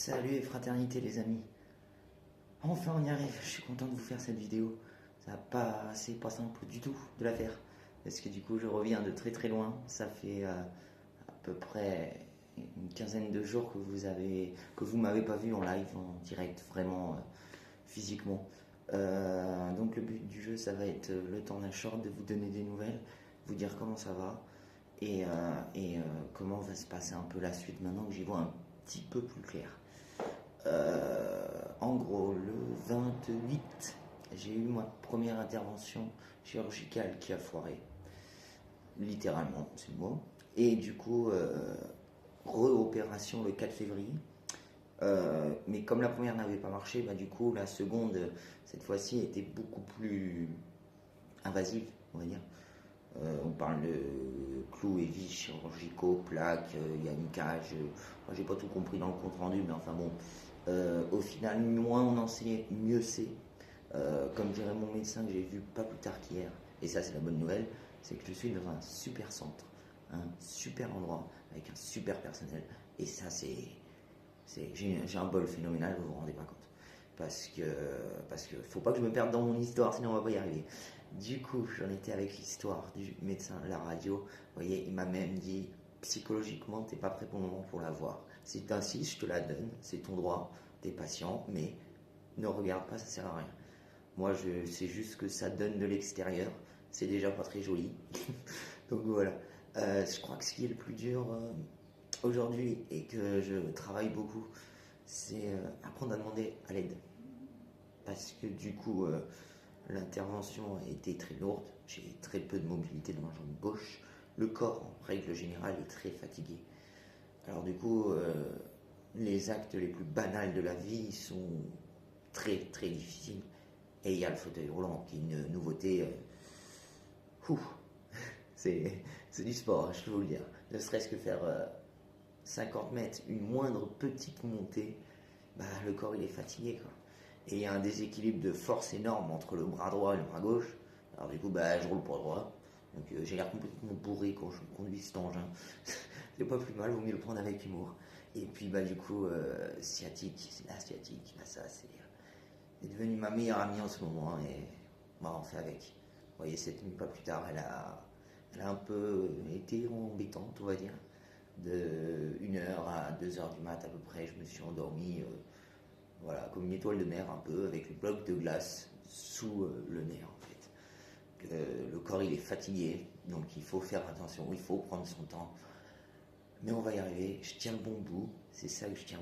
Salut et fraternité les amis. Enfin on y arrive, je suis content de vous faire cette vidéo. C'est pas simple du tout de la faire. Parce que du coup je reviens de très très loin. Ça fait à peu près une quinzaine de jours que vous m'avez pas vu en live, en direct, vraiment physiquement. Donc le but du jeu ça va être le temps d'un short, de vous donner des nouvelles, vous dire comment ça va et comment va se passer un peu la suite maintenant que j'y vois un petit peu plus clair. En gros, le 28, j'ai eu ma première intervention chirurgicale qui a foiré. Littéralement, c'est le mot. Et du coup, re-opération le 4 février. Mais comme la première n'avait pas marché, bah, du coup, la seconde, cette fois-ci, était beaucoup plus invasive, on va dire. On parle de clous et vis chirurgicaux, plaques, il y a une cage. Moi, j'ai pas tout compris dans le compte rendu, mais enfin bon. Au final, moins on en sait, mieux c'est. Comme dirait mon médecin que j'ai vu pas plus tard qu'hier, et ça c'est la bonne nouvelle, c'est que je suis dans un super centre, un super endroit, avec un super personnel. Et ça j'ai un bol phénoménal, vous vous rendez pas compte. Parce que faut pas que je me perde dans mon histoire, sinon on va pas y arriver. Du coup, j'en étais avec l'histoire du médecin, la radio. Vous voyez, il m'a même dit psychologiquement, t'es pas prêt pour le moment pour la voir. Si t'insistes, je te la donne, c'est ton droit, t'es patient, mais ne regarde pas, ça sert à rien. Moi, je sais juste que ça donne de l'extérieur, c'est déjà pas très joli. Donc voilà. Je crois que ce qui est le plus dur aujourd'hui et que je travaille beaucoup, c'est apprendre à demander à l'aide. Parce que du coup, l'intervention a été très lourde, j'ai très peu de mobilité dans ma jambe gauche, le corps en règle générale est très fatigué. Alors du coup, les actes les plus banals de la vie sont très très difficiles. Et il y a le fauteuil roulant qui est une nouveauté. C'est du sport, je peux vous le dire. Ne serait-ce que faire 50 mètres, une moindre petite montée, bah, le corps il est fatigué quoi. Et il y a un déséquilibre de force énorme entre le bras droit et le bras gauche. Alors du coup, bah, je roule pour droit. Donc j'ai l'air complètement bourré quand je conduis cet engin. C'est pas plus mal, vaut mieux le prendre avec humour. Et puis bah du coup, sciatique, c'est la sciatique, bah, ça c'est devenu ma meilleure amie en ce moment et bah, on fait avec. Vous voyez, cette nuit, pas plus tard, elle a un peu été embêtante, on va dire. De 1h à 2h du mat à peu près, je me suis endormi, voilà, comme une étoile de mer un peu, avec le bloc de glace sous le nez en fait. Le corps il est fatigué, donc il faut faire attention, il faut prendre son temps. Mais on va y arriver, je tiens le bon bout, c'est ça que je tiens